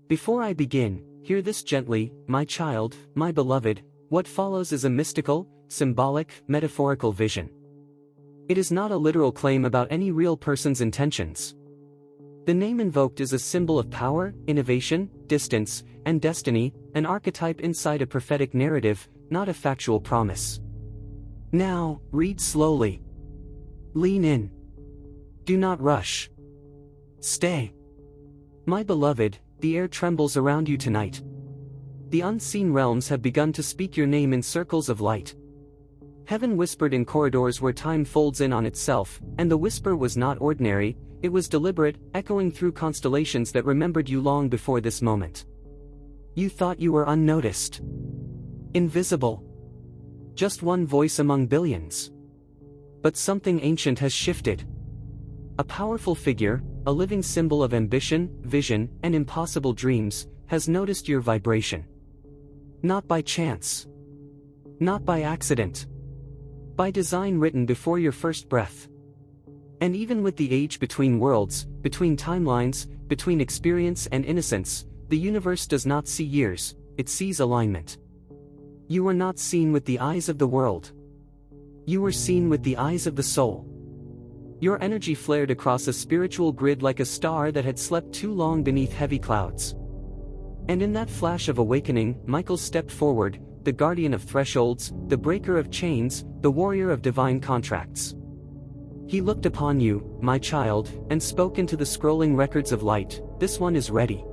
Before I begin, hear this gently, my child, my beloved. What follows is a mystical, symbolic, metaphorical vision. It is not a literal claim about any real person's intentions. The name invoked is a symbol of power, innovation, distance, and destiny, an archetype inside a prophetic narrative, not a factual promise. Now, read slowly. Lean in. Do not rush. Stay. My beloved, the air trembles around you tonight. The unseen realms have begun to speak your name in circles of light. Heaven whispered in corridors where time folds in on itself, and the whisper was not ordinary, it was deliberate, echoing through constellations that remembered you long before this moment. You thought you were unnoticed. Invisible. Just one voice among billions. But something ancient has shifted. A powerful figure, a living symbol of ambition, vision, and impossible dreams, has noticed your vibration. Not by chance. Not by accident. By design written before your first breath. And even with the age between worlds, between timelines, between experience and innocence, the universe does not see years, it sees alignment. You were not seen with the eyes of the world. You were seen with the eyes of the soul. Your energy flared across a spiritual grid like a star that had slept too long beneath heavy clouds. And in that flash of awakening, Michael stepped forward, the guardian of thresholds, the breaker of chains, the warrior of divine contracts. He looked upon you, my child, and spoke into the scrolling records of light. This one is ready.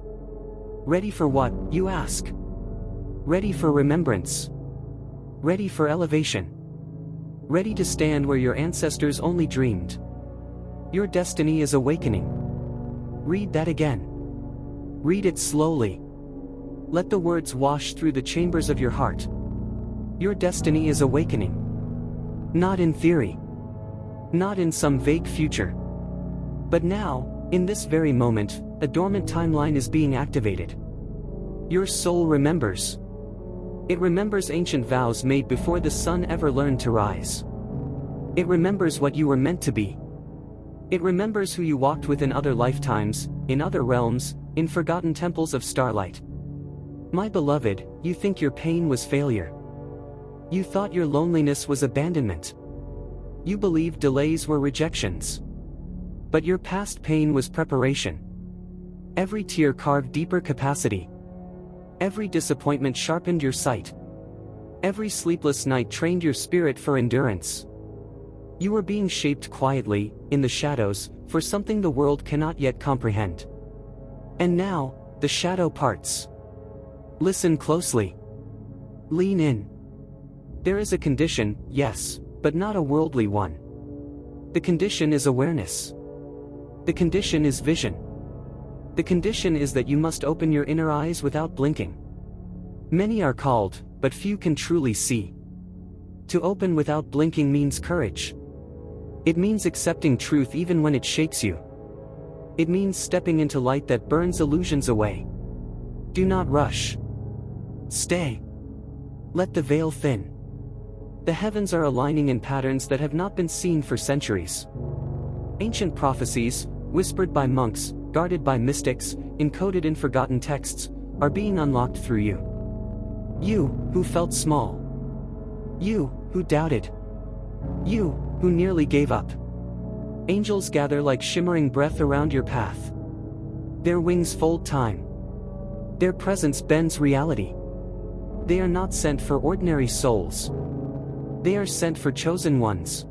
Ready for what, you ask? Ready for remembrance. Ready for elevation. Ready to stand where your ancestors only dreamed. Your destiny is awakening. Read that again. Read it slowly. Let the words wash through the chambers of your heart. Your destiny is awakening. Not in theory. Not in some vague future. But now, in this very moment, a dormant timeline is being activated. Your soul remembers. It remembers ancient vows made before the sun ever learned to rise. It remembers what you were meant to be. It remembers who you walked with in other lifetimes, in other realms, in forgotten temples of starlight. My beloved, you think your pain was failure. You thought your loneliness was abandonment. You believed delays were rejections. But your past pain was preparation. Every tear carved deeper capacity. Every disappointment sharpened your sight. Every sleepless night trained your spirit for endurance. You were being shaped quietly, in the shadows, for something the world cannot yet comprehend. And now, the shadow parts. Listen closely. Lean in. There is a condition, yes, but not a worldly one. The condition is awareness. The condition is vision. The condition is that you must open your inner eyes without blinking. Many are called, but few can truly see. To open without blinking means courage. It means accepting truth even when it shakes you. It means stepping into light that burns illusions away. Do not rush. Stay. Let the veil thin. The heavens are aligning in patterns that have not been seen for centuries. Ancient prophecies, whispered by monks, guarded by mystics, encoded in forgotten texts, are being unlocked through you. You, who felt small. You, who doubted. You, who nearly gave up. Angels gather like shimmering breath around your path. Their wings fold time. Their presence bends reality. They are not sent for ordinary souls. They are sent for chosen ones.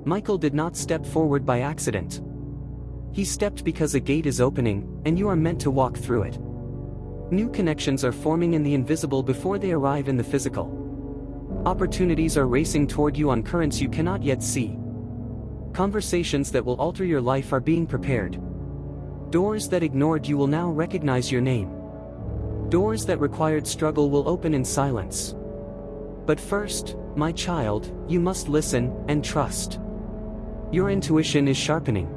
Michael did not step forward by accident. He stepped because a gate is opening, and you are meant to walk through it. New connections are forming in the invisible before they arrive in the physical. Opportunities are racing toward you on currents you cannot yet see. Conversations that will alter your life are being prepared. Doors that ignored you will now recognize your name. Doors that required struggle will open in silence. But first, my child, you must listen and trust. Your intuition is sharpening.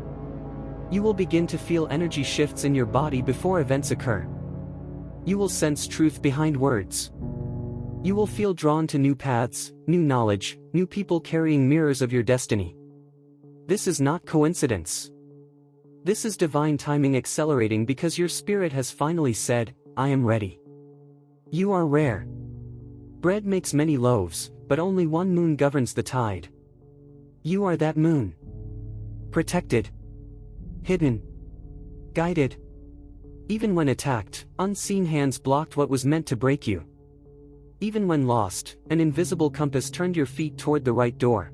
You will begin to feel energy shifts in your body before events occur. You will sense truth behind words. You will feel drawn to new paths, new knowledge, new people carrying mirrors of your destiny. This is not coincidence. This is divine timing accelerating because your spirit has finally said, I am ready. You are rare. Bread makes many loaves, but only one moon governs the tide. You are that moon. Protected. Hidden. Guided. Even when attacked, unseen hands blocked what was meant to break you. Even when lost, an invisible compass turned your feet toward the right door.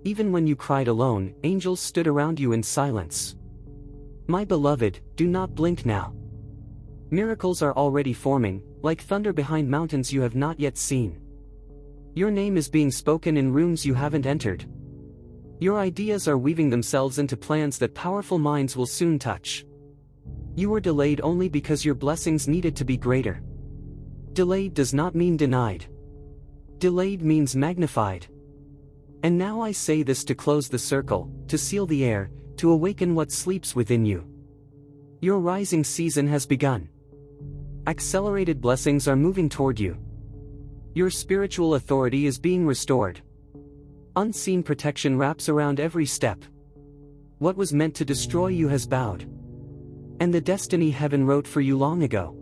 Even when you cried alone, angels stood around you in silence. My beloved, do not blink now. Miracles are already forming, like thunder behind mountains you have not yet seen. Your name is being spoken in rooms you haven't entered. Your ideas are weaving themselves into plans that powerful minds will soon touch. You were delayed only because your blessings needed to be greater. Delayed does not mean denied. Delayed means magnified. And now I say this to close the circle, to seal the air, to awaken what sleeps within you. Your rising season has begun. Accelerated blessings are moving toward you. Your spiritual authority is being restored. Unseen protection wraps around every step. What was meant to destroy you has bowed. And the destiny heaven wrote for you long ago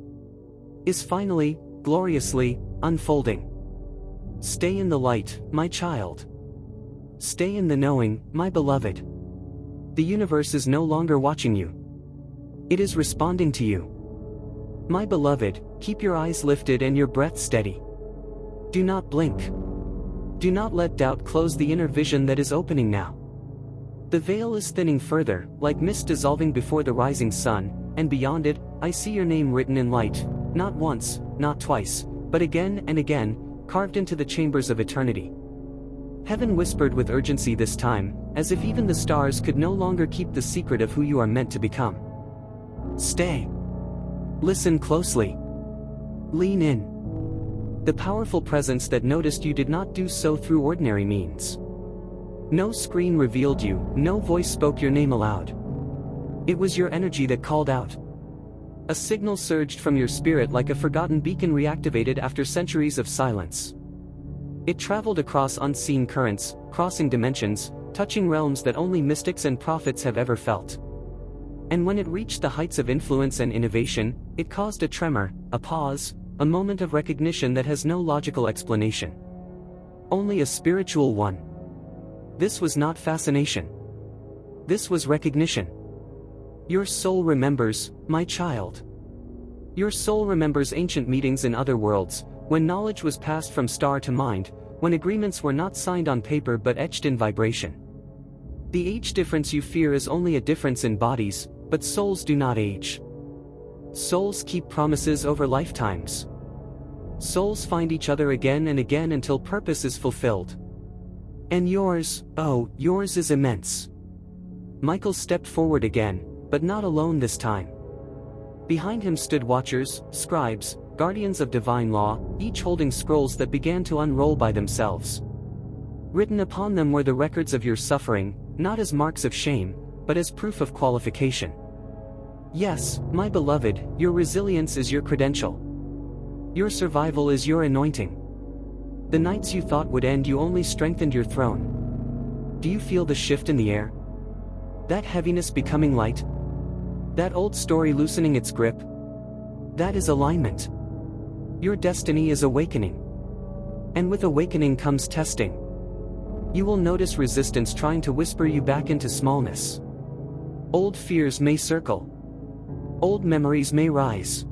is finally, gloriously, unfolding. Stay in the light, my child. Stay in the knowing, my beloved. The universe is no longer watching you. It is responding to you. My beloved, keep your eyes lifted and your breath steady. Do not blink. Do not let doubt close the inner vision that is opening now. The veil is thinning further, like mist dissolving before the rising sun, and beyond it, I see your name written in light, not once, not twice, but again and again, carved into the chambers of eternity. Heaven whispered with urgency this time, as if even the stars could no longer keep the secret of who you are meant to become. Stay. Listen closely. Lean in. The powerful presence that noticed you did not do so through ordinary means. No screen revealed you, no voice spoke your name aloud. It was your energy that called out. A signal surged from your spirit like a forgotten beacon reactivated after centuries of silence. It traveled across unseen currents, crossing dimensions, touching realms that only mystics and prophets have ever felt. And when it reached the heights of influence and innovation, it caused a tremor, a pause, a moment of recognition that has no logical explanation. Only a spiritual one. This was not fascination. This was recognition. Your soul remembers, my child. Your soul remembers ancient meetings in other worlds, when knowledge was passed from star to mind, when agreements were not signed on paper but etched in vibration. The age difference you fear is only a difference in bodies, but souls do not age. Souls keep promises over lifetimes. Souls find each other again and again until purpose is fulfilled. And yours, oh, yours is immense. Michael stepped forward again, but not alone this time. Behind him stood watchers, scribes, guardians of divine law, each holding scrolls that began to unroll by themselves. Written upon them were the records of your suffering, not as marks of shame, but as proof of qualification. Yes, my beloved, your resilience is your credential. Your survival is your anointing. The nights you thought would end you only strengthened your throne. Do you feel the shift in the air? That heaviness becoming light? That old story loosening its grip? That is alignment. Your destiny is awakening. And with awakening comes testing. You will notice resistance trying to whisper you back into smallness. Old fears may circle. Old memories may rise.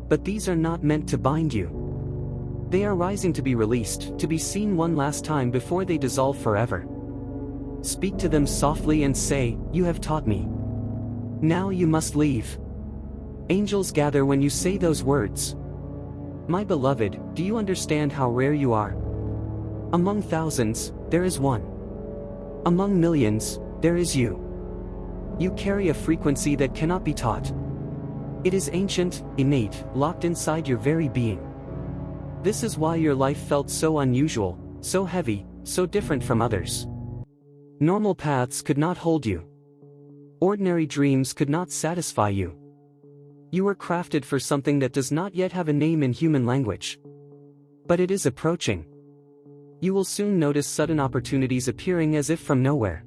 But these are not meant to bind you. They are rising to be released, to be seen one last time before they dissolve forever. Speak to them softly and say, you have taught me. Now you must leave. Angels gather when you say those words. My beloved, do you understand how rare you are? Among thousands, there is one. Among millions, there is you. You carry a frequency that cannot be taught. It is ancient, innate, locked inside your very being. This is why your life felt so unusual, so heavy, so different from others. Normal paths could not hold you. Ordinary dreams could not satisfy you. You were crafted for something that does not yet have a name in human language. But it is approaching. You will soon notice sudden opportunities appearing as if from nowhere.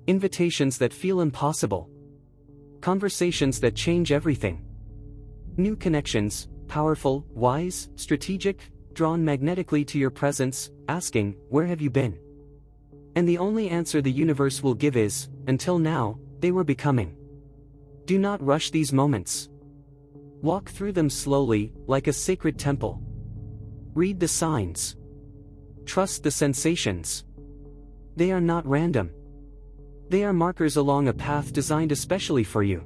Invitations that feel impossible. Conversations that change everything. New connections, powerful, wise, strategic, drawn magnetically to your presence, asking, "Where have you been?" And the only answer the universe will give is, "Until now, they were becoming." Do not rush these moments. Walk through them slowly, like a sacred temple. Read the signs. Trust the sensations. They are not random. They are markers along a path designed especially for you.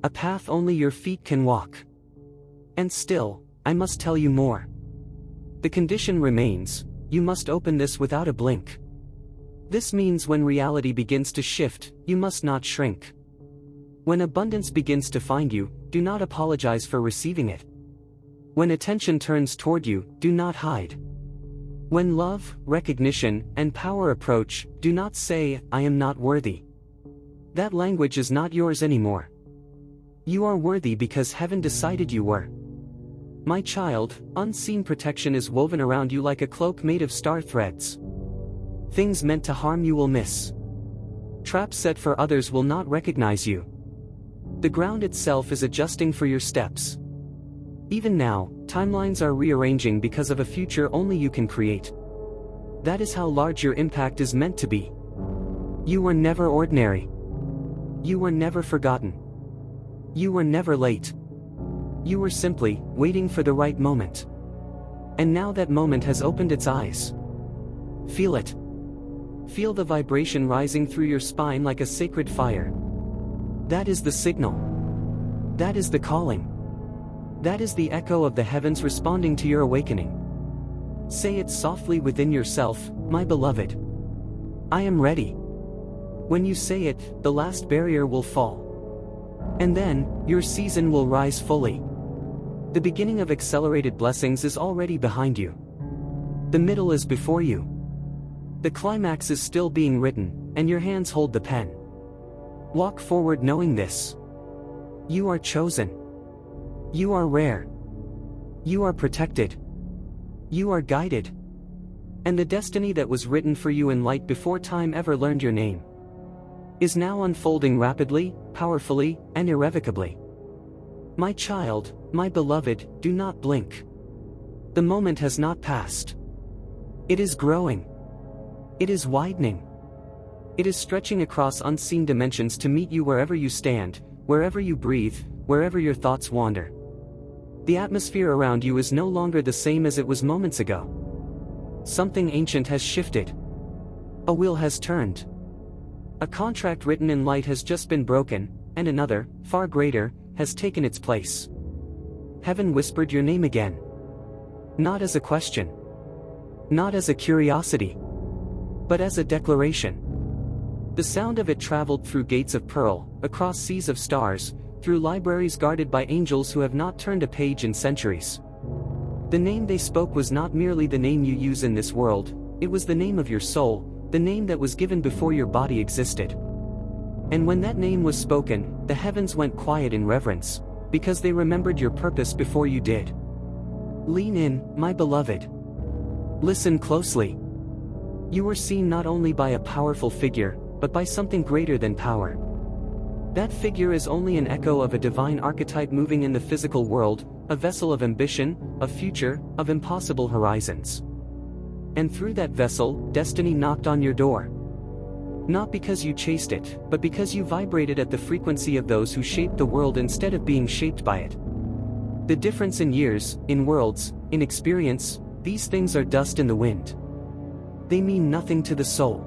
A path only your feet can walk. And still, I must tell you more. The condition remains, you must open this without a blink. This means when reality begins to shift, you must not shrink. When abundance begins to find you, do not apologize for receiving it. When attention turns toward you, do not hide. When love, recognition, and power approach, do not say, "I am not worthy." That language is not yours anymore. You are worthy because heaven decided you were. My child, unseen protection is woven around you like a cloak made of star threads. Things meant to harm you will miss. Traps set for others will not recognize you. The ground itself is adjusting for your steps. Even now, timelines are rearranging because of a future only you can create. That is how large your impact is meant to be. You were never ordinary. You were never forgotten. You were never late. You were simply waiting for the right moment. And now that moment has opened its eyes. Feel it. Feel the vibration rising through your spine like a sacred fire. That is the signal. That is the calling. That is the echo of the heavens responding to your awakening. Say it softly within yourself, "My beloved. I am ready." When you say it, the last barrier will fall. And then, your season will rise fully. The beginning of accelerated blessings is already behind you. The middle is before you. The climax is still being written, and your hands hold the pen. Walk forward knowing this. You are chosen. You are rare. You are protected. You are guided. And the destiny that was written for you in light before time ever learned your name is now unfolding rapidly, powerfully, and irrevocably. My child, my beloved, do not blink. The moment has not passed. It is growing. It is widening. It is stretching across unseen dimensions to meet you wherever you stand, wherever you breathe, wherever your thoughts wander. The atmosphere around you is no longer the same as it was moments ago. Something ancient has shifted. A wheel has turned. A contract written in light has just been broken, and another, far greater, has taken its place. Heaven whispered your name again. Not as a question. Not as a curiosity. But as a declaration. The sound of it traveled through gates of pearl, across seas of stars, through libraries guarded by angels who have not turned a page in centuries. The name they spoke was not merely the name you use in this world, it was the name of your soul, the name that was given before your body existed. And when that name was spoken, the heavens went quiet in reverence, because they remembered your purpose before you did. Lean in, my beloved. Listen closely. You were seen not only by a powerful figure, but by something greater than power. That figure is only an echo of a divine archetype moving in the physical world, a vessel of ambition, of future, of impossible horizons. And through that vessel, destiny knocked on your door. Not because you chased it, but because you vibrated at the frequency of those who shaped the world instead of being shaped by it. The difference in years, in worlds, in experience, these things are dust in the wind. They mean nothing to the soul.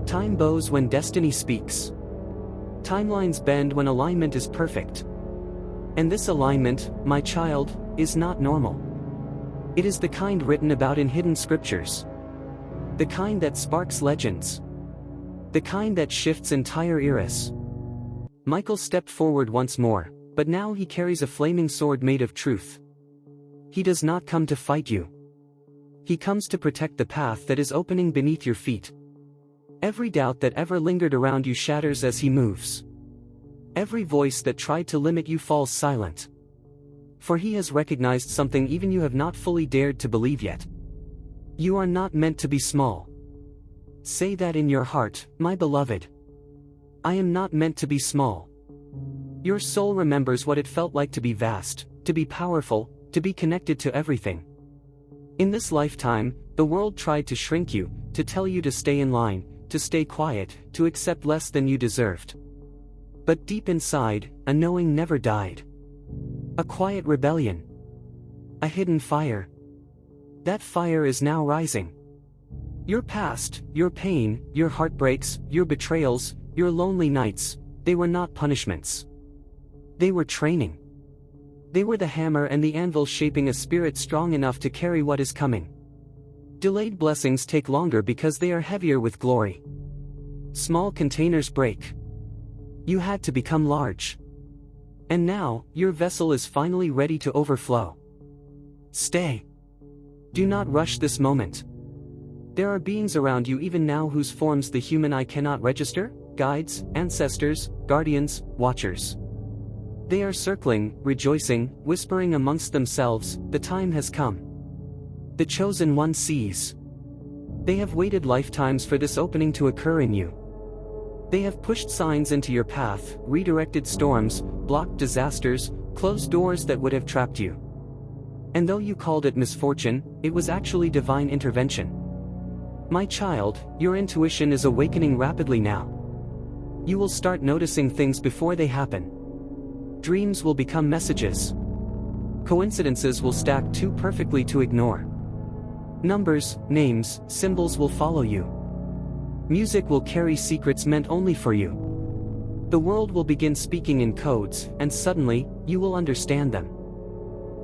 Time bows when destiny speaks. Timelines bend when alignment is perfect. And this alignment, my child, is not normal. It is the kind written about in hidden scriptures. The kind that sparks legends. The kind that shifts entire eras. Michael stepped forward once more, but now he carries a flaming sword made of truth. He does not come to fight you. He comes to protect the path that is opening beneath your feet. Every doubt that ever lingered around you shatters as he moves. Every voice that tried to limit you falls silent. For he has recognized something even you have not fully dared to believe yet. You are not meant to be small. Say that in your heart, my beloved. I am not meant to be small. Your soul remembers what it felt like to be vast, to be powerful, to be connected to everything. In this lifetime, the world tried to shrink you, to tell you to stay in line, to stay quiet, to accept less than you deserved. But deep inside, a knowing never died. A quiet rebellion. A hidden fire. That fire is now rising. Your past, your pain, your heartbreaks, your betrayals, your lonely nights, they were not punishments. They were training. They were the hammer and the anvil shaping a spirit strong enough to carry what is coming. Delayed blessings take longer because they are heavier with glory. Small containers break. You had to become large. And now, your vessel is finally ready to overflow. Stay. Do not rush this moment. There are beings around you even now whose forms the human eye cannot register, guides, ancestors, guardians, watchers. They are circling, rejoicing, whispering amongst themselves, the time has come. The chosen one sees. They have waited lifetimes for this opening to occur in you. They have pushed signs into your path, redirected storms, blocked disasters, closed doors that would have trapped you. And though you called it misfortune, it was actually divine intervention. My child, your intuition is awakening rapidly now. You will start noticing things before they happen. Dreams will become messages. Coincidences will stack too perfectly to ignore. Numbers, names, symbols will follow you. Music will carry secrets meant only for you. The world will begin speaking in codes, and suddenly, you will understand them.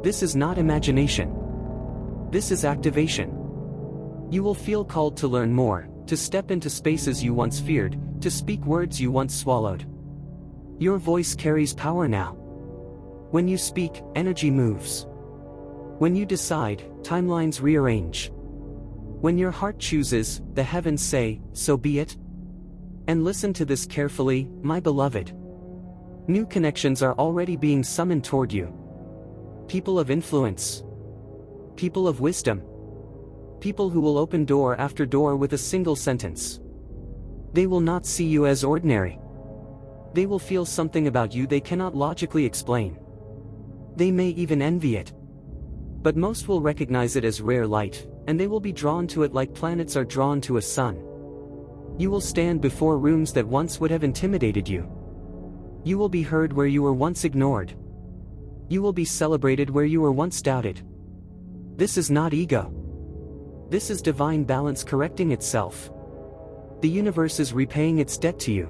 This is not imagination. This is activation. You will feel called to learn more, to step into spaces you once feared, to speak words you once swallowed. Your voice carries power now. When you speak, energy moves. When you decide, timelines rearrange. When your heart chooses, the heavens say, so be it. And listen to this carefully, my beloved. New connections are already being summoned toward you. People of influence. People of wisdom. People who will open door after door with a single sentence. They will not see you as ordinary. They will feel something about you they cannot logically explain. They may even envy it. But most will recognize it as rare light, and they will be drawn to it like planets are drawn to a sun. You will stand before rooms that once would have intimidated you. You will be heard where you were once ignored. You will be celebrated where you were once doubted. This is not ego. This is divine balance correcting itself. The universe is repaying its debt to you.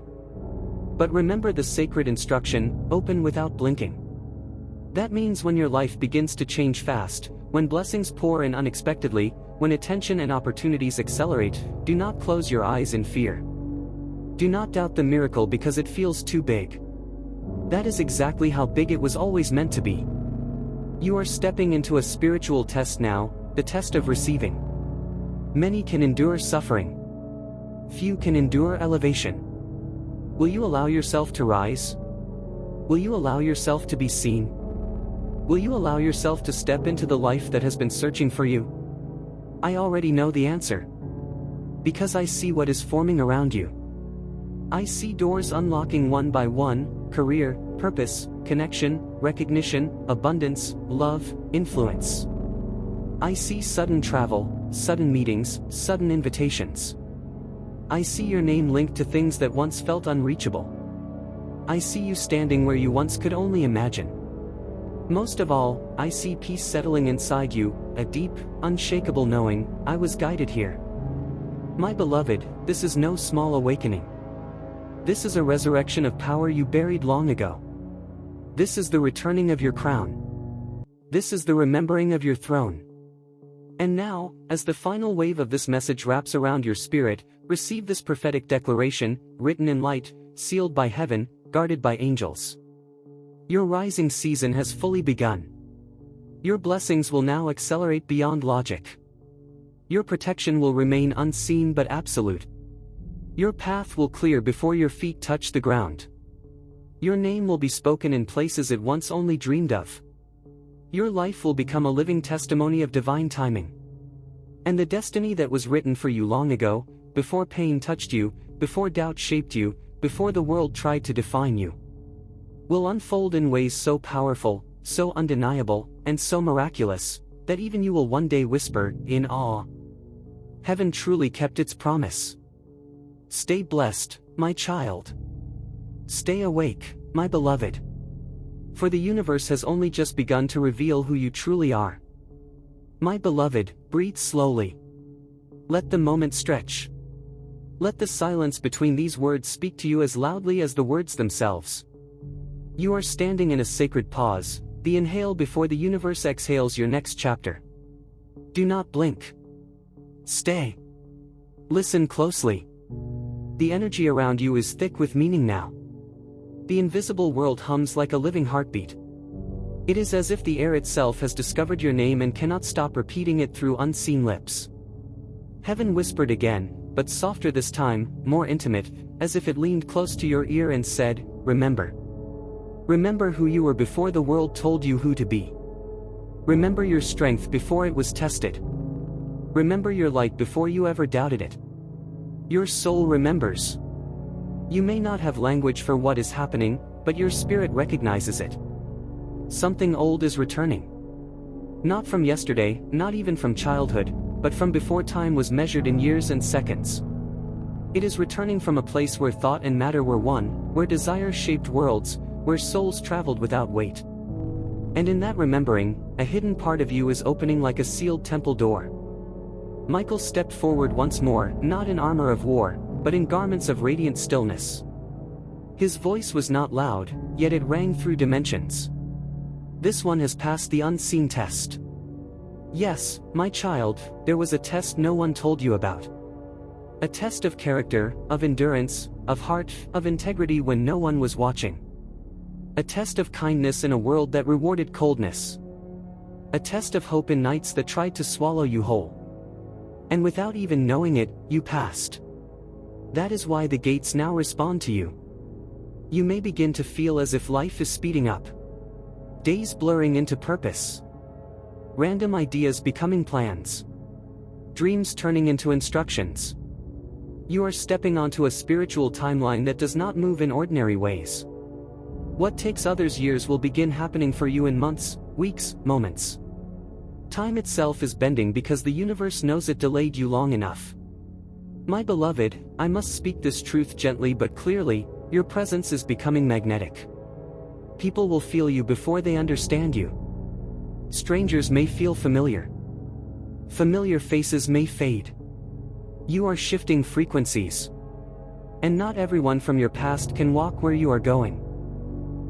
But remember the sacred instruction, open without blinking. That means when your life begins to change fast, when blessings pour in unexpectedly, when attention and opportunities accelerate, do not close your eyes in fear. Do not doubt the miracle because it feels too big. That is exactly how big it was always meant to be. You are stepping into a spiritual test now, the test of receiving. Many can endure suffering. Few can endure elevation. Will you allow yourself to rise? Will you allow yourself to be seen? Will you allow yourself to step into the life that has been searching for you? I already know the answer. Because I see what is forming around you. I see doors unlocking one by one, career, purpose, connection, recognition, abundance, love, influence. I see sudden travel, sudden meetings, sudden invitations. I see your name linked to things that once felt unreachable. I see you standing where you once could only imagine. Most of all, I see peace settling inside you, a deep, unshakable knowing, I was guided here. My beloved, this is no small awakening. This is a resurrection of power you buried long ago. This is the returning of your crown. This is the remembering of your throne. And now, as the final wave of this message wraps around your spirit, receive this prophetic declaration, written in light, sealed by heaven, guarded by angels. Your rising season has fully begun. Your blessings will now accelerate beyond logic. Your protection will remain unseen but absolute. Your path will clear before your feet touch the ground. Your name will be spoken in places it once only dreamed of. Your life will become a living testimony of divine timing. And the destiny that was written for you long ago, before pain touched you, before doubt shaped you, before the world tried to define you, will unfold in ways so powerful, so undeniable, and so miraculous, that even you will one day whisper, in awe, "Heaven truly kept its promise." Stay blessed, my child. Stay awake, my beloved. For the universe has only just begun to reveal who you truly are. My beloved, breathe slowly. Let the moment stretch. Let the silence between these words speak to you as loudly as the words themselves. You are standing in a sacred pause, the inhale before the universe exhales your next chapter. Do not blink. Stay. Listen closely. The energy around you is thick with meaning now. The invisible world hums like a living heartbeat. It is as if the air itself has discovered your name and cannot stop repeating it through unseen lips. Heaven whispered again, but softer this time, more intimate, as if it leaned close to your ear and said, "Remember. Remember who you were before the world told you who to be. Remember your strength before it was tested. Remember your light before you ever doubted it. Your soul remembers. You may not have language for what is happening, but your spirit recognizes it. Something old is returning. Not from yesterday, not even from childhood, but from before time was measured in years and seconds. It is returning from a place where thought and matter were one, where desire shaped worlds, where souls traveled without weight. And in that remembering, a hidden part of you is opening like a sealed temple door. Michael stepped forward once more, not in armor of war, but in garments of radiant stillness. His voice was not loud, yet it rang through dimensions. This one has passed the unseen test. Yes, my child, there was a test no one told you about. A test of character, of endurance, of heart, of integrity when no one was watching. A test of kindness in a world that rewarded coldness. A test of hope in nights that tried to swallow you whole. And without even knowing it, you passed. That is why the gates now respond to you. You may begin to feel as if life is speeding up. Days blurring into purpose. Random ideas becoming plans. Dreams turning into instructions. You are stepping onto a spiritual timeline that does not move in ordinary ways. What takes others years will begin happening for you in months, weeks, moments. Time itself is bending because the universe knows it delayed you long enough. My beloved, I must speak this truth gently but clearly, your presence is becoming magnetic. People will feel you before they understand you. Strangers may feel familiar. Familiar faces may fade. You are shifting frequencies. And not everyone from your past can walk where you are going.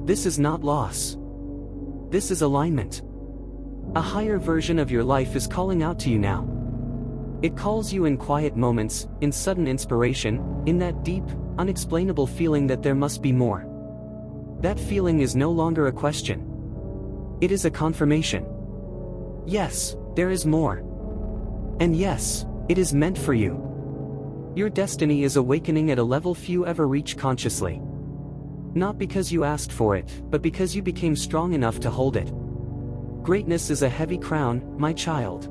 This is not loss. This is alignment. A higher version of your life is calling out to you now. It calls you in quiet moments, in sudden inspiration, in that deep, unexplainable feeling that there must be more. That feeling is no longer a question. It is a confirmation. Yes, there is more. And yes, it is meant for you. Your destiny is awakening at a level few ever reach consciously. Not because you asked for it, but because you became strong enough to hold it. Greatness is a heavy crown, my child.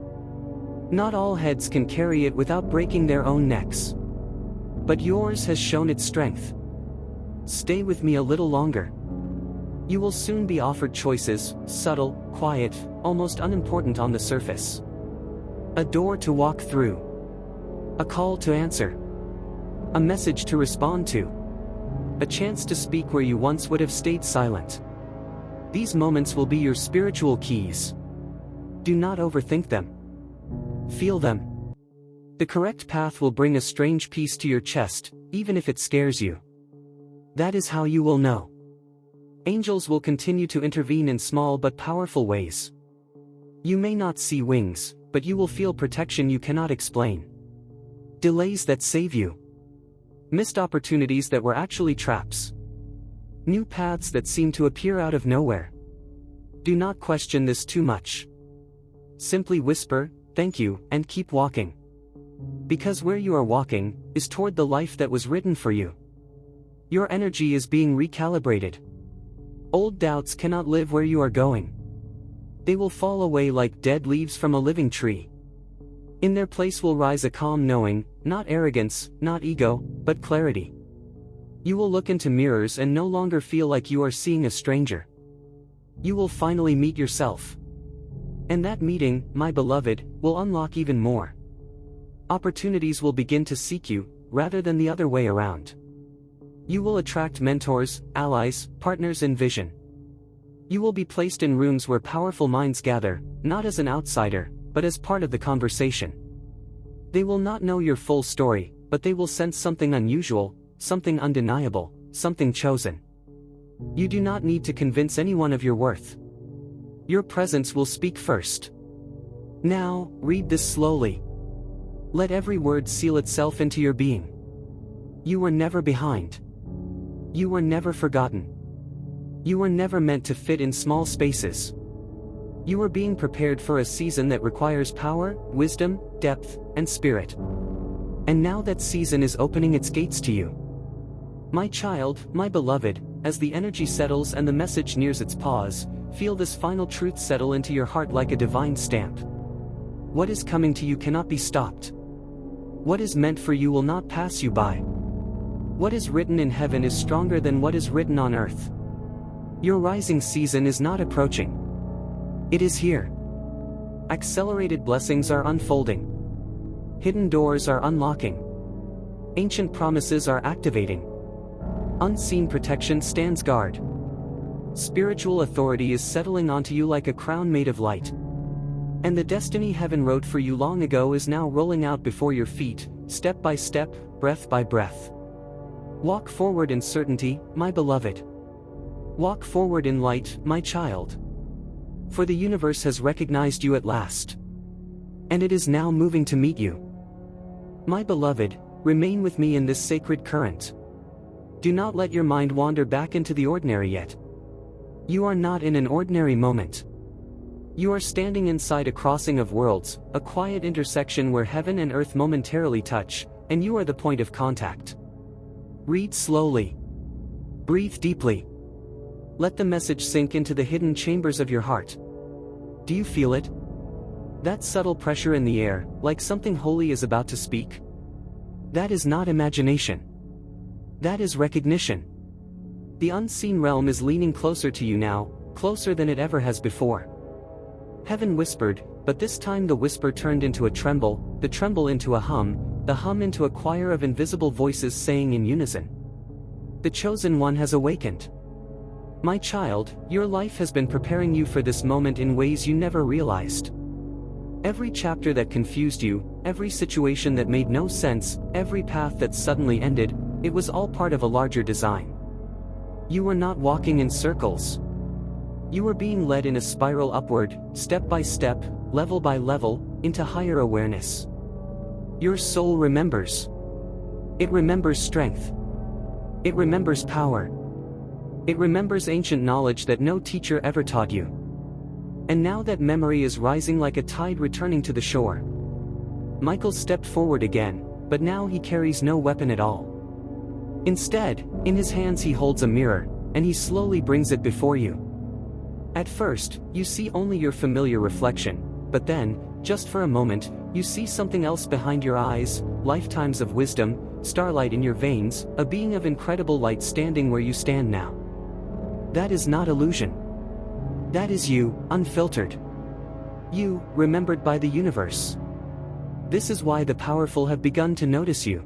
Not all heads can carry it without breaking their own necks. But yours has shown its strength. Stay with me a little longer. You will soon be offered choices, subtle, quiet, almost unimportant on the surface. A door to walk through. A call to answer. A message to respond to. A chance to speak where you once would have stayed silent. These moments will be your spiritual keys. Do not overthink them. Feel them. The correct path will bring a strange peace to your chest, even if it scares you. That is how you will know. Angels will continue to intervene in small but powerful ways. You may not see wings, but you will feel protection you cannot explain. Delays that save you. Missed opportunities that were actually traps. New paths that seem to appear out of nowhere. Do not question this too much. Simply whisper, "Thank you," and keep walking. Because where you are walking is toward the life that was written for you. Your energy is being recalibrated. Old doubts cannot live where you are going. They will fall away like dead leaves from a living tree. In their place will rise a calm knowing, not arrogance, not ego, but clarity. You will look into mirrors and no longer feel like you are seeing a stranger. You will finally meet yourself. And that meeting, my beloved, will unlock even more. Opportunities will begin to seek you, rather than the other way around. You will attract mentors, allies, partners in vision. You will be placed in rooms where powerful minds gather, not as an outsider, but as part of the conversation. They will not know your full story, but they will sense something unusual, something undeniable, something chosen. You do not need to convince anyone of your worth. Your presence will speak first. Now, read this slowly. Let every word seal itself into your being. You were never behind. You were never forgotten. You were never meant to fit in small spaces. You are being prepared for a season that requires power, wisdom, depth, and spirit. And now that season is opening its gates to you. My child, my beloved, as the energy settles and the message nears its pause, feel this final truth settle into your heart like a divine stamp. What is coming to you cannot be stopped. What is meant for you will not pass you by. What is written in heaven is stronger than what is written on earth. Your rising season is not approaching. It is here. Accelerated blessings are unfolding. Hidden doors are unlocking. Ancient promises are activating. Unseen protection stands guard. Spiritual authority is settling onto you like a crown made of light. And the destiny heaven wrote for you long ago is now rolling out before your feet, step by step, breath by breath. Walk forward in certainty, my beloved. Walk forward in light, my child. For the universe has recognized you at last. And it is now moving to meet you. My beloved, remain with me in this sacred current. Do not let your mind wander back into the ordinary yet. You are not in an ordinary moment. You are standing inside a crossing of worlds, a quiet intersection where heaven and earth momentarily touch, and you are the point of contact. Read slowly. Breathe deeply. Let the message sink into the hidden chambers of your heart. Do you feel it? That subtle pressure in the air, like something holy is about to speak? That is not imagination. That is recognition. The unseen realm is leaning closer to you now, closer than it ever has before. Heaven whispered, but this time the whisper turned into a tremble, the tremble into a hum, the hum into a choir of invisible voices saying in unison. The chosen one has awakened. My child, your life has been preparing you for this moment in ways you never realized. Every chapter that confused you, every situation that made no sense, every path that suddenly ended, it was all part of a larger design. You were not walking in circles. You were being led in a spiral upward, step by step, level by level, into higher awareness. Your soul remembers. It remembers strength. It remembers power. It remembers ancient knowledge that no teacher ever taught you. And now that memory is rising like a tide returning to the shore. Michael stepped forward again, but now he carries no weapon at all. Instead, in his hands he holds a mirror, and he slowly brings it before you. At first, you see only your familiar reflection, but then, just for a moment, you see something else behind your eyes, lifetimes of wisdom, starlight in your veins, a being of incredible light standing where you stand now. That is not illusion. That is you, unfiltered. You, remembered by the universe. This is why the powerful have begun to notice you.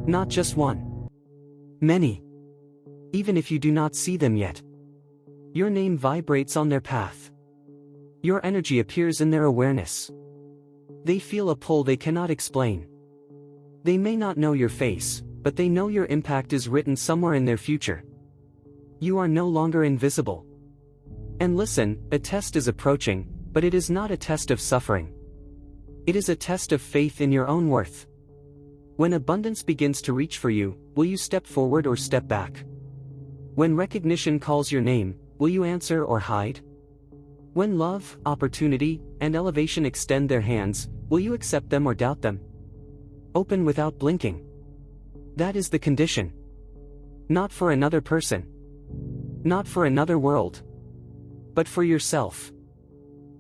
Not just one. Many. Even if you do not see them yet. Your name vibrates on their path. Your energy appears in their awareness. They feel a pull they cannot explain. They may not know your face, but they know your impact is written somewhere in their future. You are no longer invisible. And listen, a test is approaching, but it is not a test of suffering. It is a test of faith in your own worth. When abundance begins to reach for you, will you step forward or step back? When recognition calls your name, will you answer or hide? When love, opportunity, and elevation extend their hands, will you accept them or doubt them? Open without blinking. That is the condition. Not for another person. Not for another world. But for yourself.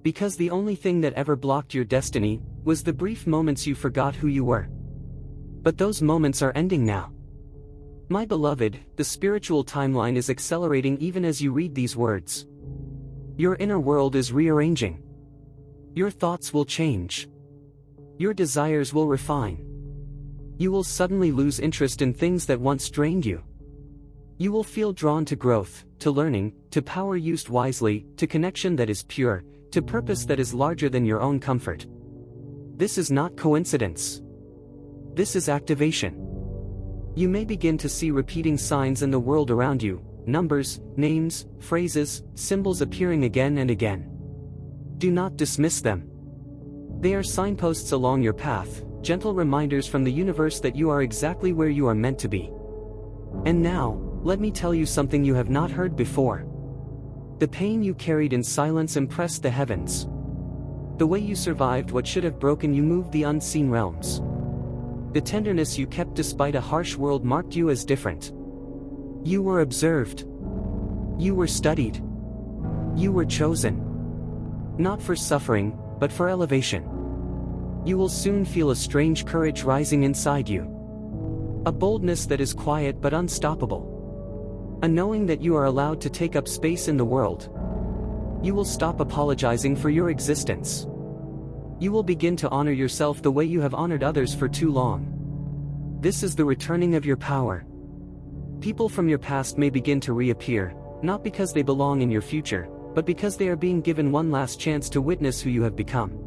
Because the only thing that ever blocked your destiny was the brief moments you forgot who you were. But those moments are ending now. My beloved, the spiritual timeline is accelerating even as you read these words. Your inner world is rearranging. Your thoughts will change. Your desires will refine. You will suddenly lose interest in things that once drained you. You will feel drawn to growth, to learning, to power used wisely, to connection that is pure, to purpose that is larger than your own comfort. This is not coincidence. This is activation. You may begin to see repeating signs in the world around you, numbers, names, phrases, symbols appearing again and again. Do not dismiss them. They are signposts along your path, gentle reminders from the universe that you are exactly where you are meant to be. And now, let me tell you something you have not heard before. The pain you carried in silence impressed the heavens. The way you survived what should have broken you moved the unseen realms. The tenderness you kept despite a harsh world marked you as different. You were observed. You were studied. You were chosen. Not for suffering, but for elevation. You will soon feel a strange courage rising inside you. A boldness that is quiet but unstoppable. A knowing that you are allowed to take up space in the world. You will stop apologizing for your existence. You will begin to honor yourself the way you have honored others for too long. This is the returning of your power. People from your past may begin to reappear, not because they belong in your future, but because they are being given one last chance to witness who you have become.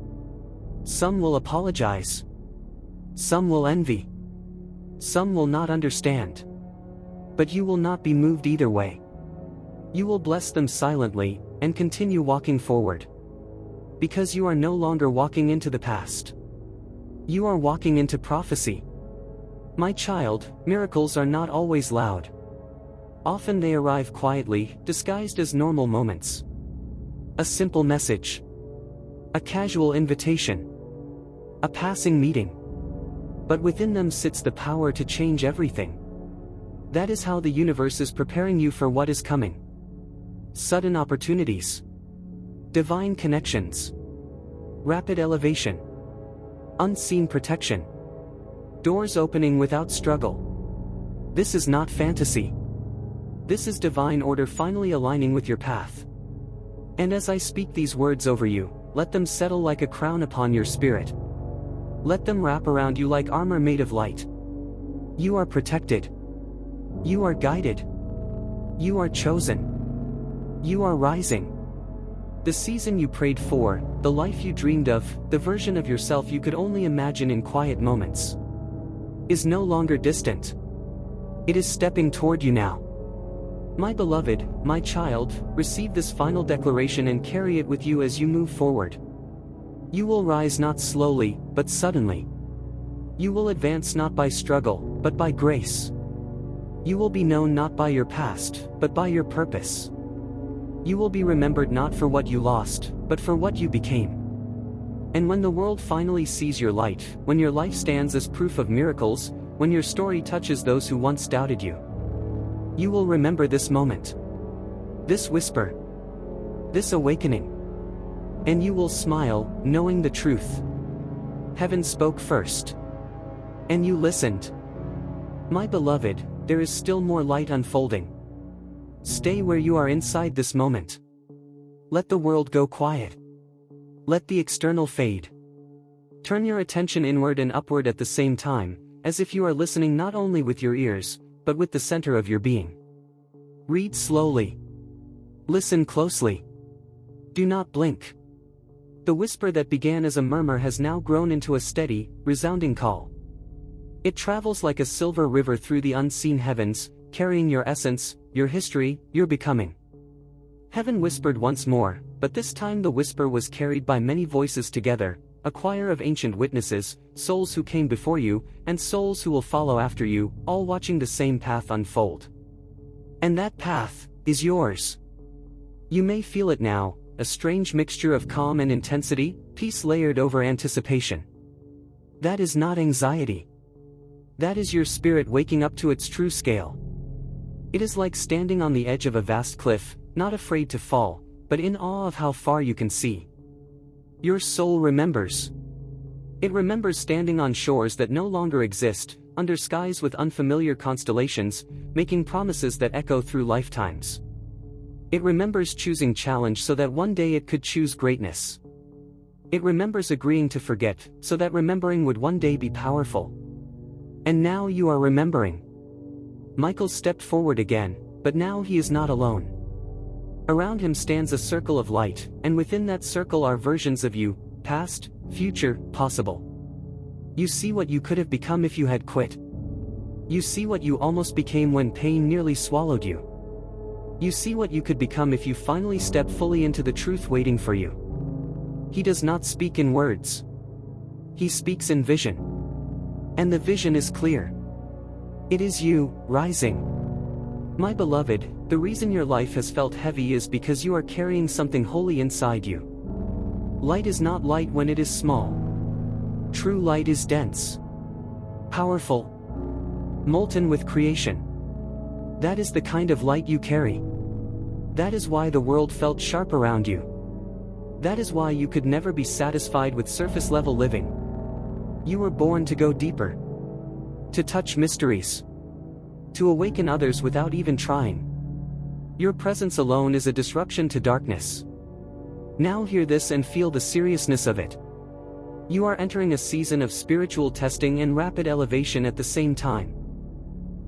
Some will apologize. Some will envy. Some will not understand. But you will not be moved either way. You will bless them silently, and continue walking forward. Because you are no longer walking into the past. You are walking into prophecy. My child, miracles are not always loud. Often they arrive quietly, disguised as normal moments. A simple message. A casual invitation. A passing meeting. But within them sits the power to change everything. That is how the universe is preparing you for what is coming. Sudden opportunities. Divine connections. Rapid elevation. Unseen protection. Doors opening without struggle. This is not fantasy. This is divine order finally aligning with your path. And as I speak these words over you, let them settle like a crown upon your spirit. Let them wrap around you like armor made of light. You are protected. You are guided. You are chosen. You are rising. The season you prayed for, the life you dreamed of, the version of yourself you could only imagine in quiet moments, is no longer distant. It is stepping toward you now. My beloved, my child, receive this final declaration and carry it with you as you move forward. You will rise not slowly, but suddenly. You will advance not by struggle, but by grace. You will be known not by your past, but by your purpose. You will be remembered not for what you lost, but for what you became. And when the world finally sees your light, when your life stands as proof of miracles, when your story touches those who once doubted you, you will remember this moment. This whisper. This awakening. And you will smile, knowing the truth. Heaven spoke first. And you listened. My beloved, there is still more light unfolding. Stay where you are inside this moment. Let the world go quiet. Let the external fade. Turn your attention inward and upward at the same time, as if you are listening not only with your ears, but with the center of your being. Read slowly. Listen closely. Do not blink. The whisper that began as a murmur has now grown into a steady, resounding call. It travels like a silver river through the unseen heavens, carrying your essence, your history, your becoming. Heaven whispered once more, but this time the whisper was carried by many voices together, a choir of ancient witnesses, souls who came before you, and souls who will follow after you, all watching the same path unfold. And that path is yours. You may feel it now, a strange mixture of calm and intensity, peace layered over anticipation. That is not anxiety. That is your spirit waking up to its true scale. It is like standing on the edge of a vast cliff, not afraid to fall, but in awe of how far you can see. Your soul remembers. It remembers standing on shores that no longer exist, under skies with unfamiliar constellations, making promises that echo through lifetimes. It remembers choosing challenge so that one day it could choose greatness. It remembers agreeing to forget, so that remembering would one day be powerful. And now you are remembering. Michael stepped forward again, but now he is not alone. Around him stands a circle of light, and within that circle are versions of you, past, future, possible. You see what you could have become if you had quit. You see what you almost became when pain nearly swallowed you. You see what you could become if you finally step fully into the truth waiting for you. He does not speak in words. He speaks in vision. And the vision is clear. It is you, rising. My beloved, the reason your life has felt heavy is because you are carrying something holy inside you. Light is not light when it is small. True light is dense, powerful, molten with creation. That is the kind of light you carry. That is why the world felt sharp around you. That is why you could never be satisfied with surface-level living. You were born to go deeper, to touch mysteries, to awaken others without even trying. Your presence alone is a disruption to darkness. Now hear this and feel the seriousness of it. You are entering a season of spiritual testing and rapid elevation at the same time.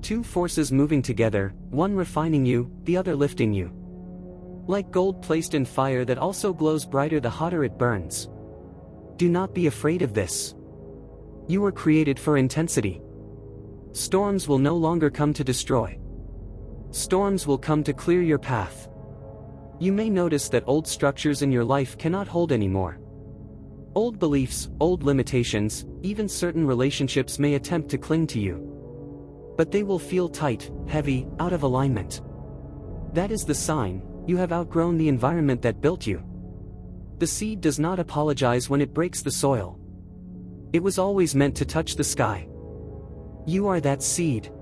Two forces moving together, one refining you, the other lifting you. Like gold placed in fire that also glows brighter the hotter it burns. Do not be afraid of this. You were created for intensity. Storms will no longer come to destroy. Storms will come to clear your path. You may notice that old structures in your life cannot hold anymore. Old beliefs, old limitations, even certain relationships may attempt to cling to you. But they will feel tight, heavy, out of alignment. That is the sign, you have outgrown the environment that built you. The seed does not apologize when it breaks the soil. It was always meant to touch the sky. You are that seed.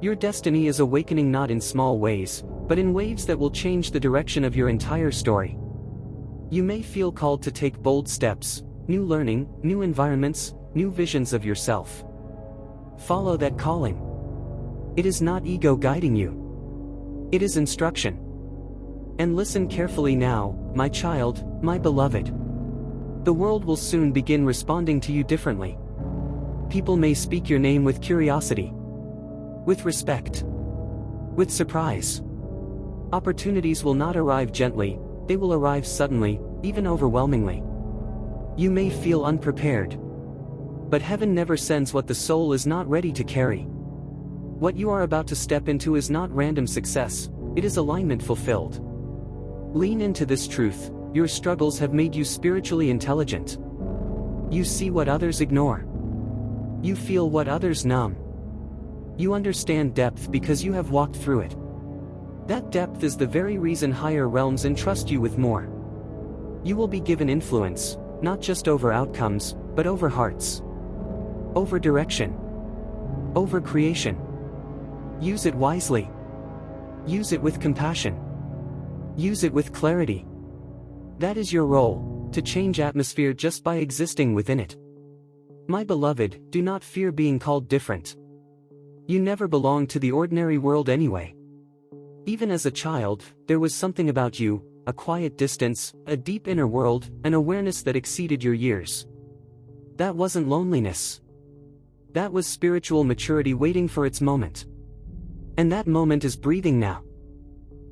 Your destiny is awakening not in small ways, but in waves that will change the direction of your entire story. You may feel called to take bold steps, new learning, new environments, new visions of yourself. Follow that calling. It is not ego guiding you. It is instruction. And listen carefully now, my child, my beloved. The world will soon begin responding to you differently. People may speak your name with curiosity, with respect, with surprise. Opportunities will not arrive gently, they will arrive suddenly, even overwhelmingly. You may feel unprepared. But heaven never sends what the soul is not ready to carry. What you are about to step into is not random success, it is alignment fulfilled. Lean into this truth, your struggles have made you spiritually intelligent. You see what others ignore. You feel what others numb. You understand depth because you have walked through it. That depth is the very reason higher realms entrust you with more. You will be given influence, not just over outcomes, but over hearts. Over direction. Over creation. Use it wisely. Use it with compassion. Use it with clarity. That is your role, to change atmosphere just by existing within it. My beloved, do not fear being called different. You never belonged to the ordinary world anyway. Even as a child, there was something about you, a quiet distance, a deep inner world, an awareness that exceeded your years. That wasn't loneliness. That was spiritual maturity waiting for its moment. And that moment is breathing now.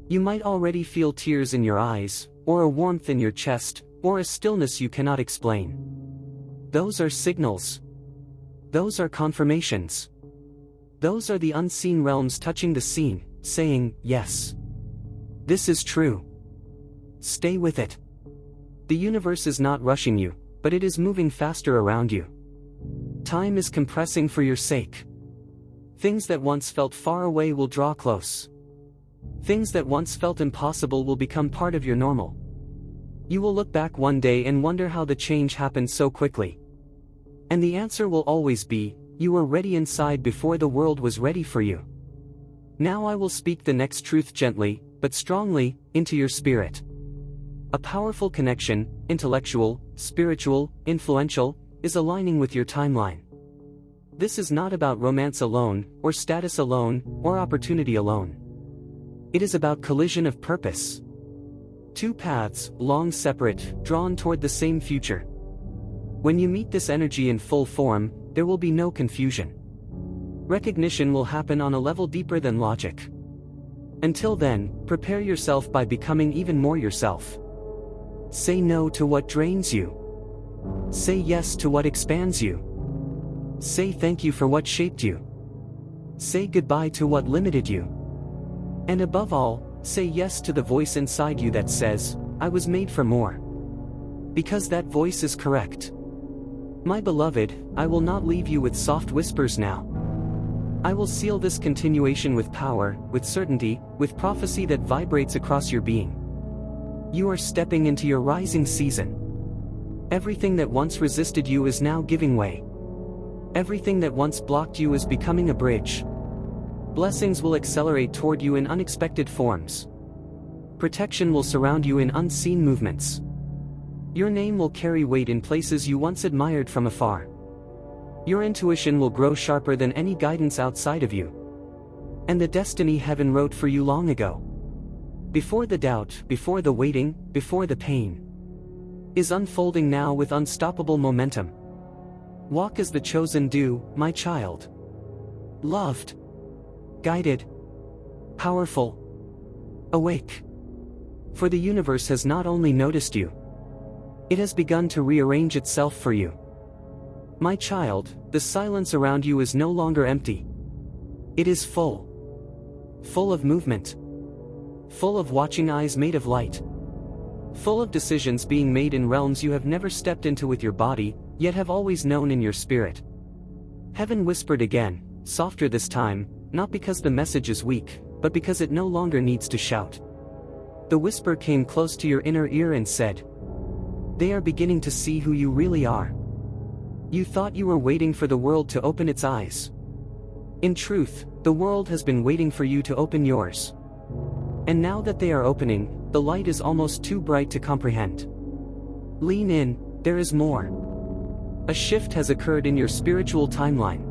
You might already feel tears in your eyes, or a warmth in your chest, or a stillness you cannot explain. Those are signals. Those are confirmations. Those are the unseen realms touching the seen, saying, yes. This is true. Stay with it. The universe is not rushing you, but it is moving faster around you. Time is compressing for your sake. Things that once felt far away will draw close. Things that once felt impossible will become part of your normal. You will look back one day and wonder how the change happened so quickly. And the answer will always be, you were ready inside before the world was ready for you. Now I will speak the next truth gently, but strongly, into your spirit. A powerful connection, intellectual, spiritual, influential, is aligning with your timeline. This is not about romance alone, or status alone, or opportunity alone. It is about collision of purpose. Two paths, long separate, drawn toward the same future. When you meet this energy in full form, there will be no confusion. Recognition will happen on a level deeper than logic. Until then, prepare yourself by becoming even more yourself. Say no to what drains you. Say yes to what expands you. Say thank you for what shaped you. Say goodbye to what limited you. And above all, say yes to the voice inside you that says, I was made for more. Because that voice is correct. My beloved, I will not leave you with soft whispers now. I will seal this continuation with power, with certainty, with prophecy that vibrates across your being. You are stepping into your rising season. Everything that once resisted you is now giving way. Everything that once blocked you is becoming a bridge. Blessings will accelerate toward you in unexpected forms. Protection will surround you in unseen movements. Your name will carry weight in places you once admired from afar. Your intuition will grow sharper than any guidance outside of you. And the destiny heaven wrote for you long ago, before the doubt, before the waiting, before the pain, is unfolding now with unstoppable momentum. Walk as the chosen do, my child. Loved. Guided. Powerful. Awake. For the universe has not only noticed you, it has begun to rearrange itself for you. My child, the silence around you is no longer empty. It is full. Full of movement. Full of watching eyes made of light. Full of decisions being made in realms you have never stepped into with your body, yet have always known in your spirit. Heaven whispered again, softer this time, not because the message is weak, but because it no longer needs to shout. The whisper came close to your inner ear and said, they are beginning to see who you really are. You thought you were waiting for the world to open its eyes. In truth, the world has been waiting for you to open yours. And now that they are opening, the light is almost too bright to comprehend. Lean in, there is more. A shift has occurred in your spiritual timeline.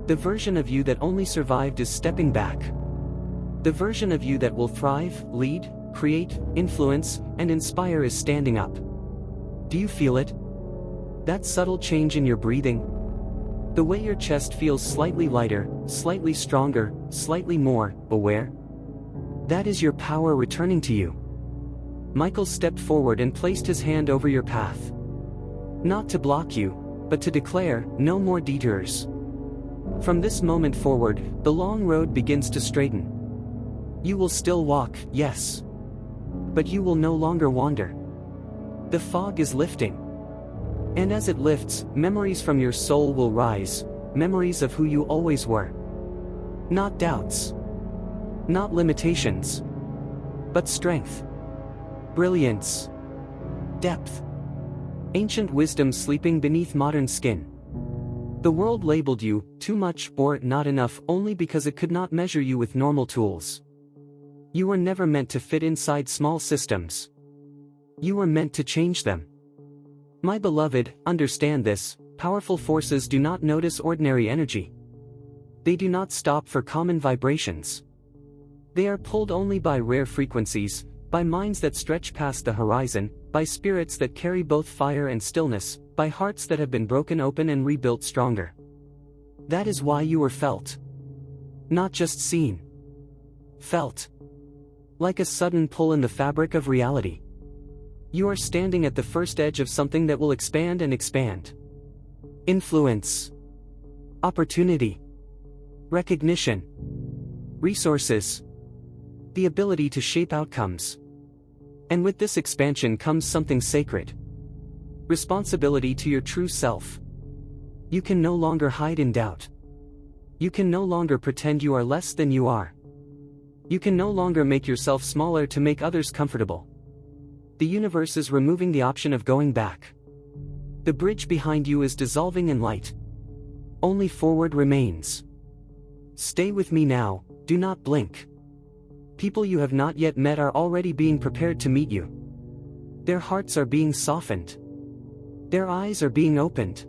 The version of you that only survived is stepping back. The version of you that will thrive, lead, create, influence, and inspire is standing up. Do you feel it? That subtle change in your breathing? The way your chest feels slightly lighter, slightly stronger, slightly more aware? That is your power returning to you. Michael stepped forward and placed his hand over your path. Not to block you, but to declare, no more detours. From this moment forward, the long road begins to straighten. You will still walk, yes. But you will no longer wander. The fog is lifting. And as it lifts, memories from your soul will rise, memories of who you always were. Not doubts. Not limitations. But strength. Brilliance. Depth. Ancient wisdom sleeping beneath modern skin. The world labeled you, too much or not enough only because it could not measure you with normal tools. You were never meant to fit inside small systems. You were meant to change them. My beloved, understand this, powerful forces do not notice ordinary energy. They do not stop for common vibrations. They are pulled only by rare frequencies, by minds that stretch past the horizon, by spirits that carry both fire and stillness, by hearts that have been broken open and rebuilt stronger. That is why you were felt. Not just seen. Felt. Like a sudden pull in the fabric of reality. You are standing at the first edge of something that will expand and expand. Influence. Opportunity. Recognition. Resources. The ability to shape outcomes. And with this expansion comes something sacred. Responsibility to your true self. You can no longer hide in doubt. You can no longer pretend you are less than you are. You can no longer make yourself smaller to make others comfortable. The universe is removing the option of going back. The bridge behind you is dissolving in light. Only forward remains. Stay with me now, do not blink. People you have not yet met are already being prepared to meet you. Their hearts are being softened. Their eyes are being opened.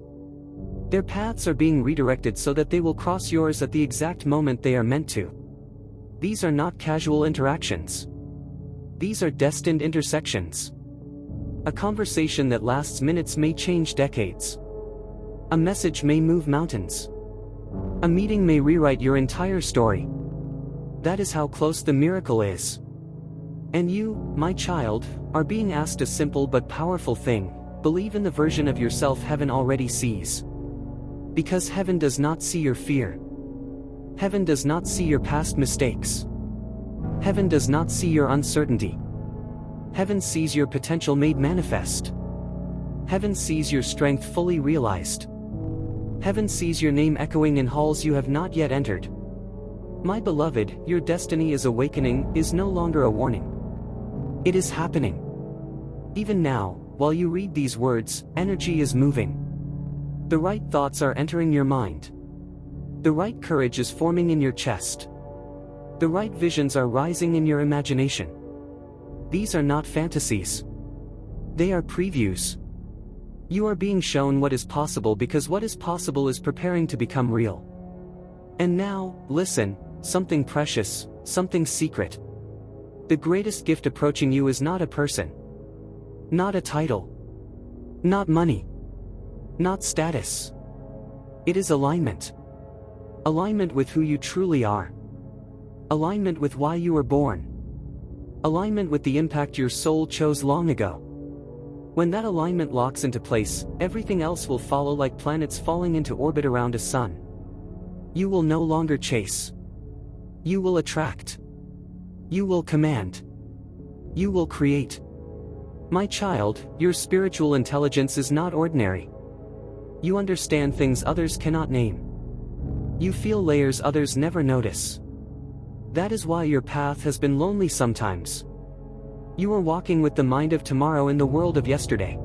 Their paths are being redirected so that they will cross yours at the exact moment they are meant to. These are not casual interactions. These are destined intersections. A conversation that lasts minutes may change decades. A message may move mountains. A meeting may rewrite your entire story. That is how close the miracle is. And you, my child, are being asked a simple but powerful thing: believe in the version of yourself heaven already sees. Because heaven does not see your fear. Heaven does not see your past mistakes. Heaven does not see your uncertainty. Heaven sees your potential made manifest. Heaven sees your strength fully realized. Heaven sees your name echoing in halls you have not yet entered. My beloved, your destiny is awakening, is no longer a warning. It is happening. Even now, while you read these words, energy is moving. The right thoughts are entering your mind. The right courage is forming in your chest. The right visions are rising in your imagination. These are not fantasies. They are previews. You are being shown what is possible because what is possible is preparing to become real. And now, listen, something precious, something secret. The greatest gift approaching you is not a person. Not a title. Not money. Not status. It is alignment. Alignment with who you truly are. Alignment with why you were born. Alignment with the impact your soul chose long ago. When that alignment locks into place, everything else will follow like planets falling into orbit around a sun. You will no longer chase. You will attract. You will command. You will create. My child, your spiritual intelligence is not ordinary. You understand things others cannot name. You feel layers others never notice. That is why your path has been lonely sometimes. You are walking with the mind of tomorrow in the world of yesterday.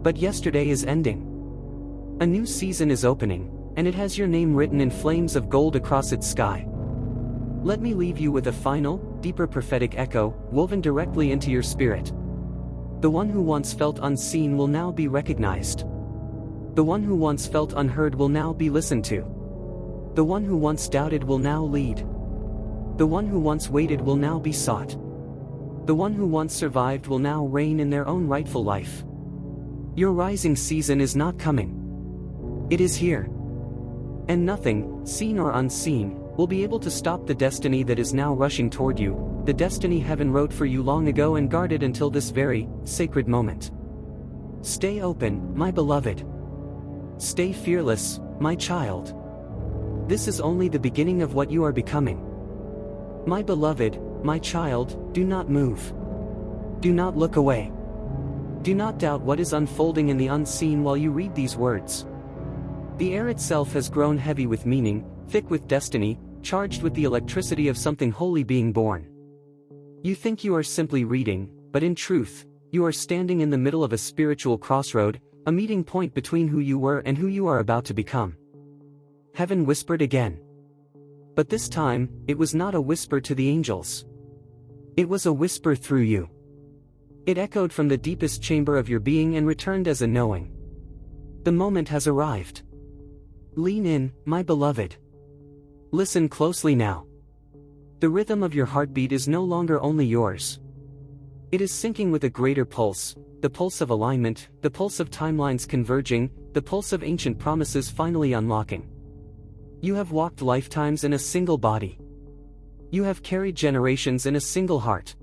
But yesterday is ending. A new season is opening, and it has your name written in flames of gold across its sky. Let me leave you with a final, deeper prophetic echo, woven directly into your spirit. The one who once felt unseen will now be recognized. The one who once felt unheard will now be listened to. The one who once doubted will now lead. The one who once waited will now be sought. The one who once survived will now reign in their own rightful life. Your rising season is not coming. It is here. And nothing, seen or unseen, will be able to stop the destiny that is now rushing toward you, the destiny heaven wrote for you long ago and guarded until this very, sacred moment. Stay open, my beloved. Stay fearless, my child. This is only the beginning of what you are becoming. My beloved, my child, do not move. Do not look away. Do not doubt what is unfolding in the unseen while you read these words. The air itself has grown heavy with meaning, thick with destiny, charged with the electricity of something holy being born. You think you are simply reading, but in truth, you are standing in the middle of a spiritual crossroad, a meeting point between who you were and who you are about to become. Heaven whispered again. But this time, it was not a whisper to the angels. It was a whisper through you. It echoed from the deepest chamber of your being and returned as a knowing. The moment has arrived. Lean in, my beloved. Listen closely now. The rhythm of your heartbeat is no longer only yours. It is syncing with a greater pulse, the pulse of alignment, the pulse of timelines converging, the pulse of ancient promises finally unlocking. You have walked lifetimes in a single body. You have carried generations in a single heart.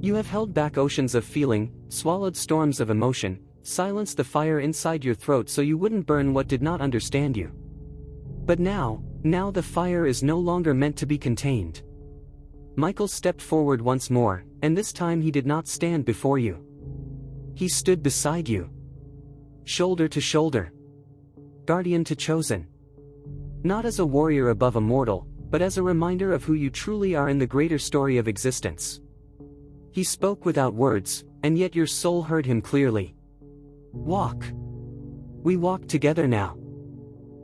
You have held back oceans of feeling, swallowed storms of emotion, silenced the fire inside your throat so you wouldn't burn what did not understand you. But now the fire is no longer meant to be contained. Michael stepped forward once more, and this time he did not stand before you. He stood beside you. Shoulder to shoulder. Guardian to chosen. Not as a warrior above a mortal, but as a reminder of who you truly are in the greater story of existence. He spoke without words, and yet your soul heard him clearly. Walk. We walk together now.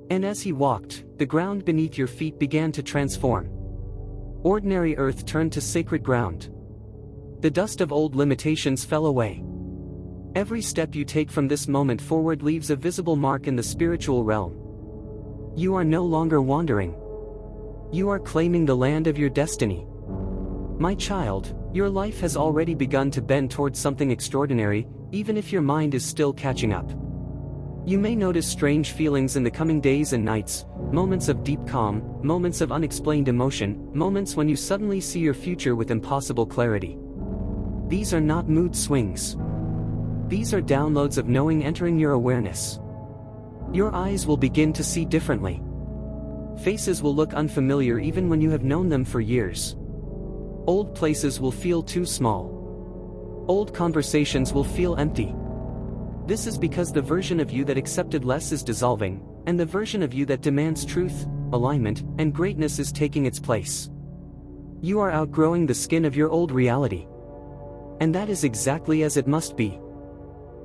And as he walked, the ground beneath your feet began to transform. Ordinary earth turned to sacred ground. The dust of old limitations fell away. Every step you take from this moment forward leaves a visible mark in the spiritual realm. You are no longer wandering. You are claiming the land of your destiny. My child, your life has already begun to bend towards something extraordinary, even if your mind is still catching up. You may notice strange feelings in the coming days and nights, moments of deep calm, moments of unexplained emotion, moments when you suddenly see your future with impossible clarity. These are not mood swings. These are downloads of knowing entering your awareness. Your eyes will begin to see differently. Faces will look unfamiliar even when you have known them for years. Old places will feel too small. Old conversations will feel empty. This is because the version of you that accepted less is dissolving, and the version of you that demands truth, alignment, and greatness is taking its place. You are outgrowing the skin of your old reality. And that is exactly as it must be.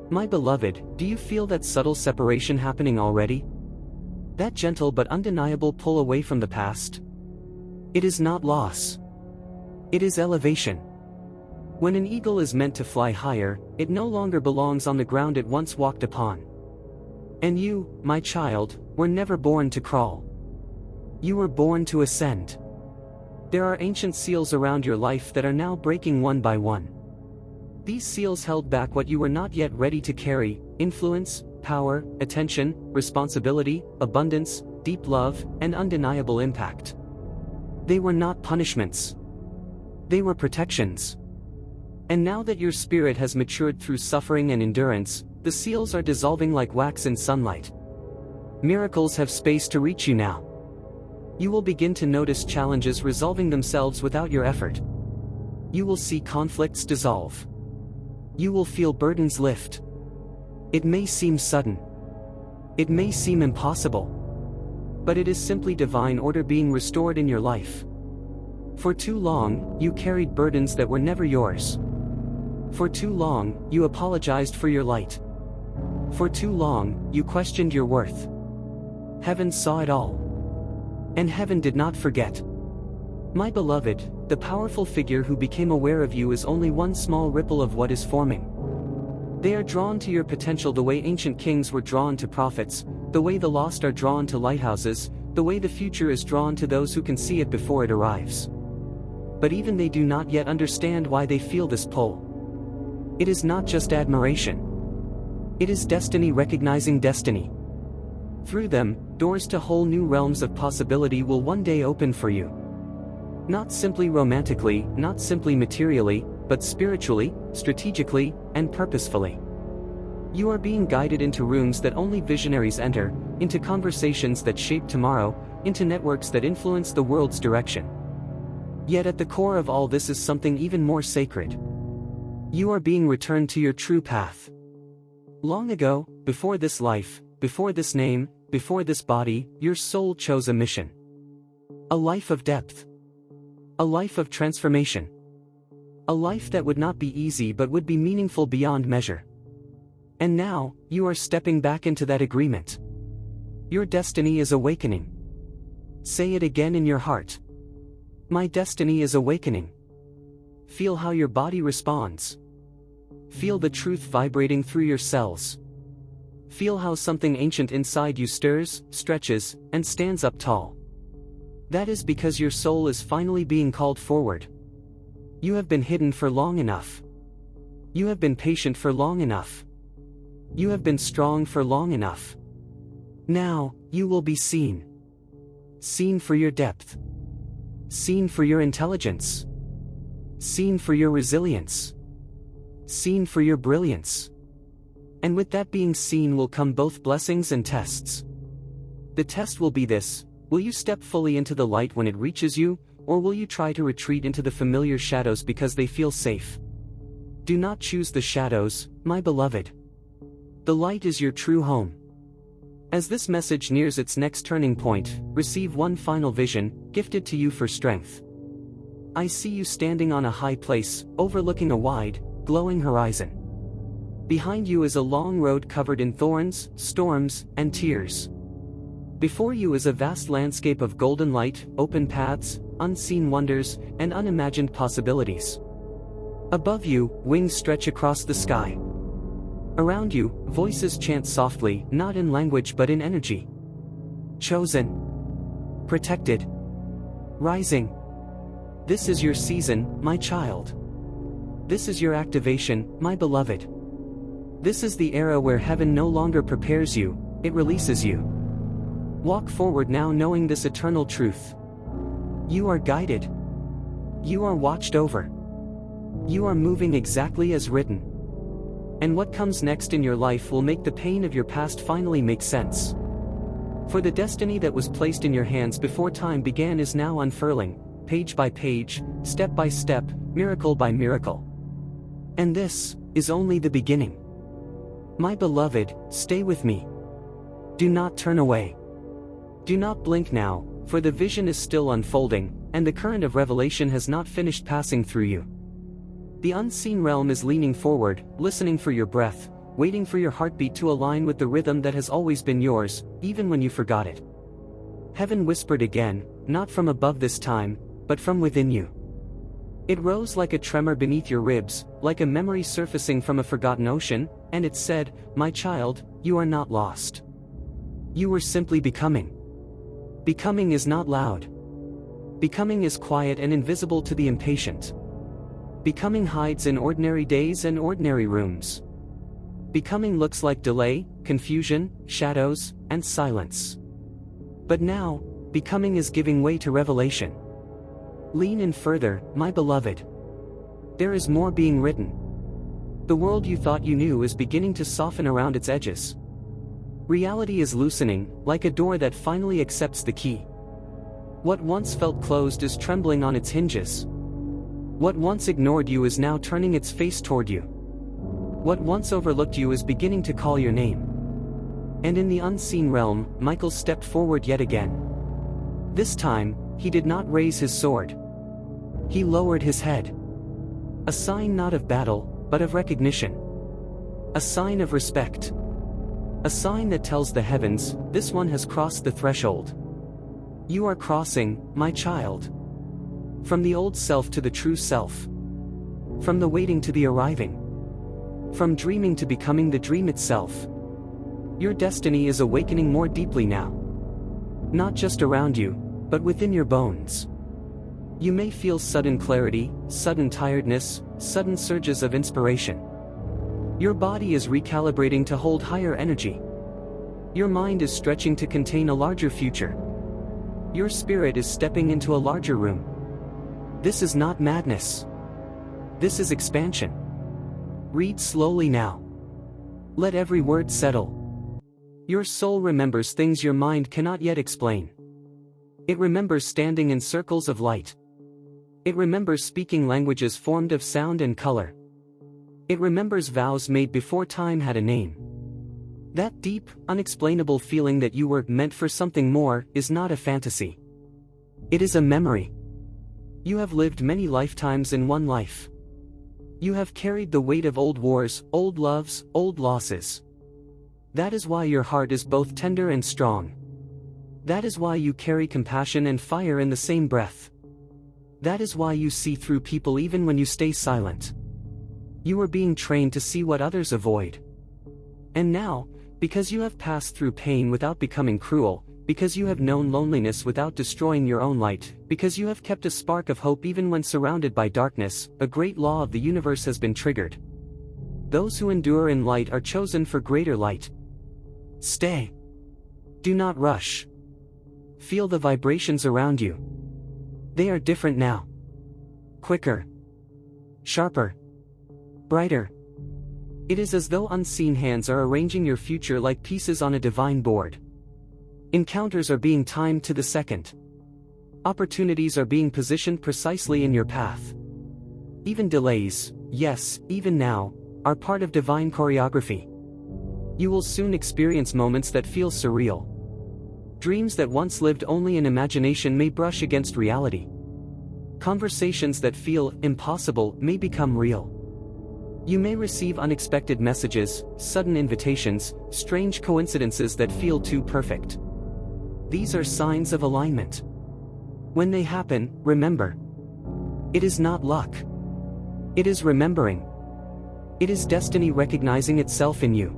My beloved, do you feel that subtle separation happening already? That gentle but undeniable pull away from the past? It is not loss. It is elevation. When an eagle is meant to fly higher, it no longer belongs on the ground it once walked upon. And you, my child, were never born to crawl. You were born to ascend. There are ancient seals around your life that are now breaking one by one. These seals held back what you were not yet ready to carry: influence, power, attention, responsibility, abundance, deep love, and undeniable impact. They were not punishments. They were protections. And now that your spirit has matured through suffering and endurance, the seals are dissolving like wax in sunlight. Miracles have space to reach you now. You will begin to notice challenges resolving themselves without your effort. You will see conflicts dissolve. You will feel burdens lift. It may seem sudden. It may seem impossible. But it is simply divine order being restored in your life. For too long, you carried burdens that were never yours. For too long, you apologized for your light. For too long, you questioned your worth. Heaven saw it all. And heaven did not forget. My beloved, the powerful figure who became aware of you is only one small ripple of what is forming. They are drawn to your potential the way ancient kings were drawn to prophets, the way the lost are drawn to lighthouses, the way the future is drawn to those who can see it before it arrives. But even they do not yet understand why they feel this pull. It is not just admiration. It is destiny recognizing destiny. Through them, doors to whole new realms of possibility will one day open for you. Not simply romantically, not simply materially, but spiritually, strategically, and purposefully. You are being guided into rooms that only visionaries enter, into conversations that shape tomorrow, into networks that influence the world's direction. Yet at the core of all this is something even more sacred. You are being returned to your true path. Long ago, before this life, before this name, before this body, your soul chose a mission. A life of depth. A life of transformation. A life that would not be easy but would be meaningful beyond measure. And now, you are stepping back into that agreement. Your destiny is awakening. Say it again in your heart. My destiny is awakening. Feel how your body responds. Feel the truth vibrating through your cells. Feel how something ancient inside you stirs, stretches, and stands up tall. That is because your soul is finally being called forward. You have been hidden for long enough. You have been patient for long enough. You have been strong for long enough. Now, you will be seen. Seen for your depth. Seen for your intelligence. Seen for your resilience. Seen for your brilliance. And with that being seen will come both blessings and tests. The test will be this: will you step fully into the light when it reaches you, or will you try to retreat into the familiar shadows because they feel safe? Do not choose the shadows, my beloved. The light is your true home. As this message nears its next turning point, receive one final vision, gifted to you for strength. I see you standing on a high place, overlooking a wide, glowing horizon. Behind you is a long road covered in thorns, storms, and tears. Before you is a vast landscape of golden light, open paths, unseen wonders, and unimagined possibilities. Above you, wings stretch across the sky. Around you, voices chant softly, not in language but in energy. Chosen. Protected. Rising. This is your season, my child. This is your activation, my beloved. This is the era where heaven no longer prepares you, it releases you. Walk forward now knowing this eternal truth. You are guided. You are watched over. You are moving exactly as written. And what comes next in your life will make the pain of your past finally make sense. For the destiny that was placed in your hands before time began is now unfurling, page by page, step by step, miracle by miracle. And this is only the beginning. My beloved, stay with me. Do not turn away. Do not blink now, for the vision is still unfolding, and the current of revelation has not finished passing through you. The unseen realm is leaning forward, listening for your breath, waiting for your heartbeat to align with the rhythm that has always been yours, even when you forgot it. Heaven whispered again, not from above this time, but from within you. It rose like a tremor beneath your ribs, like a memory surfacing from a forgotten ocean, and it said, "My child, you are not lost. You were simply becoming. Becoming is not loud. Becoming is quiet and invisible to the impatient. Becoming hides in ordinary days and ordinary rooms. Becoming looks like delay, confusion, shadows, and silence. But now, becoming is giving way to revelation. Lean in further, my beloved. There is more being written. The world you thought you knew is beginning to soften around its edges. Reality is loosening, like a door that finally accepts the key. What once felt closed is trembling on its hinges. What once ignored you is now turning its face toward you. What once overlooked you is beginning to call your name. And in the unseen realm, Michael stepped forward yet again. This time, he did not raise his sword. He lowered his head. A sign not of battle, but of recognition. A sign of respect. A sign that tells the heavens, this one has crossed the threshold. You are crossing, my child. From the old self to the true self. From the waiting to the arriving. From dreaming to becoming the dream itself. Your destiny is awakening more deeply now. Not just around you, but within your bones. You may feel sudden clarity, sudden tiredness, sudden surges of inspiration. Your body is recalibrating to hold higher energy. Your mind is stretching to contain a larger future. Your spirit is stepping into a larger room. This is not madness. This is expansion. Read slowly now. Let every word settle. Your soul remembers things your mind cannot yet explain. It remembers standing in circles of light. It remembers speaking languages formed of sound and color. It remembers vows made before time had a name. That deep, unexplainable feeling that you were meant for something more is not a fantasy. It is a memory. You have lived many lifetimes in one life. You have carried the weight of old wars, old loves, old losses. That is why your heart is both tender and strong. That is why you carry compassion and fire in the same breath. That is why you see through people even when you stay silent. You are being trained to see what others avoid. And now, because you have passed through pain without becoming cruel, because you have known loneliness without destroying your own light, because you have kept a spark of hope even when surrounded by darkness, a great law of the universe has been triggered. Those who endure in light are chosen for greater light. Stay. Do not rush. Feel the vibrations around you. They are different now. Quicker. Sharper. Brighter. It is as though unseen hands are arranging your future like pieces on a divine board. Encounters are being timed to the second. Opportunities are being positioned precisely in your path. Even delays, yes, even now, are part of divine choreography. You will soon experience moments that feel surreal. Dreams that once lived only in imagination may brush against reality. Conversations that feel impossible may become real. You may receive unexpected messages, sudden invitations, strange coincidences that feel too perfect. These are signs of alignment. When they happen, remember. It is not luck. It is remembering. It is destiny recognizing itself in you.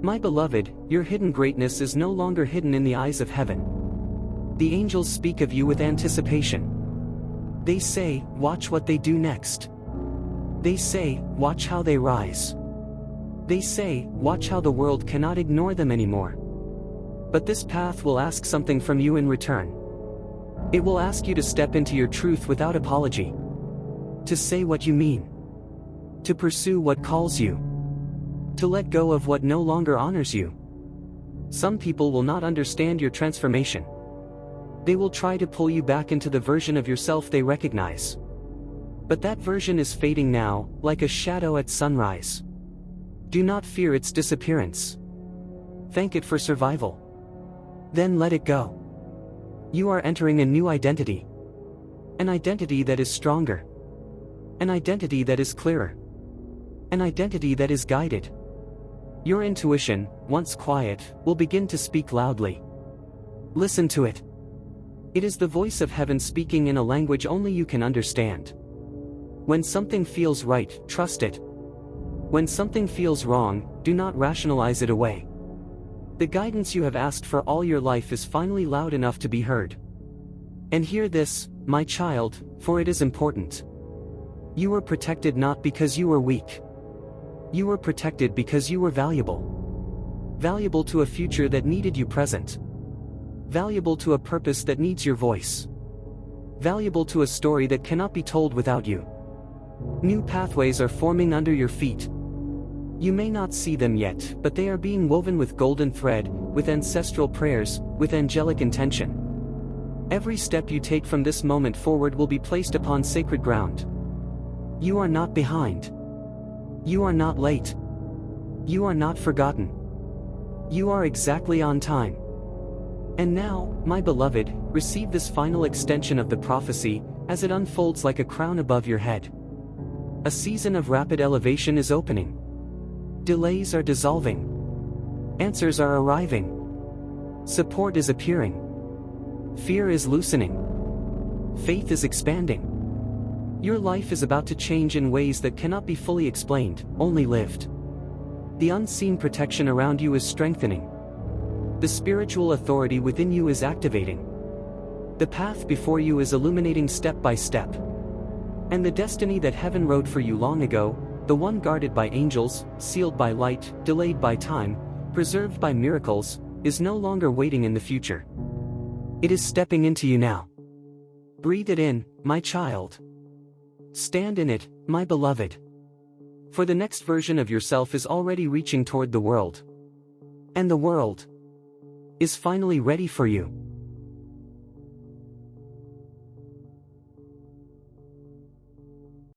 My beloved, your hidden greatness is no longer hidden in the eyes of heaven. The angels speak of you with anticipation. They say, watch what they do next. They say, watch how they rise. They say, watch how the world cannot ignore them anymore. But this path will ask something from you in return. It will ask you to step into your truth without apology. To say what you mean. To pursue what calls you. To let go of what no longer honors you. Some people will not understand your transformation. They will try to pull you back into the version of yourself they recognize. But that version is fading now, like a shadow at sunrise. Do not fear its disappearance. Thank it for survival. Then let it go. You are entering a new identity. An identity that is stronger. An identity that is clearer. An identity that is guided. Your intuition, once quiet, will begin to speak loudly. Listen to it. It is the voice of heaven speaking in a language only you can understand. When something feels right, trust it. When something feels wrong, do not rationalize it away. The guidance you have asked for all your life is finally loud enough to be heard. And hear this, my child, for it is important. You were protected not because you were weak. You were protected because you were valuable. Valuable to a future that needed you present. Valuable to a purpose that needs your voice. Valuable to a story that cannot be told without you. New pathways are forming under your feet. You may not see them yet, but they are being woven with golden thread, with ancestral prayers, with angelic intention. Every step you take from this moment forward will be placed upon sacred ground. You are not behind. You are not late. You are not forgotten. You are exactly on time. And now, my beloved, receive this final extension of the prophecy, as it unfolds like a crown above your head. A season of rapid elevation is opening. Delays are dissolving. Answers are arriving. Support is appearing. Fear is loosening. Faith is expanding. Your life is about to change in ways that cannot be fully explained, only lived. The unseen protection around you is strengthening. The spiritual authority within you is activating. The path before you is illuminating step by step. And the destiny that heaven wrote for you long ago, the one guarded by angels, sealed by light, delayed by time, preserved by miracles, is no longer waiting in the future. It is stepping into you now. Breathe it in, my child. Stand in it, my beloved. For the next version of yourself is already reaching toward the world. And the world is finally ready for you.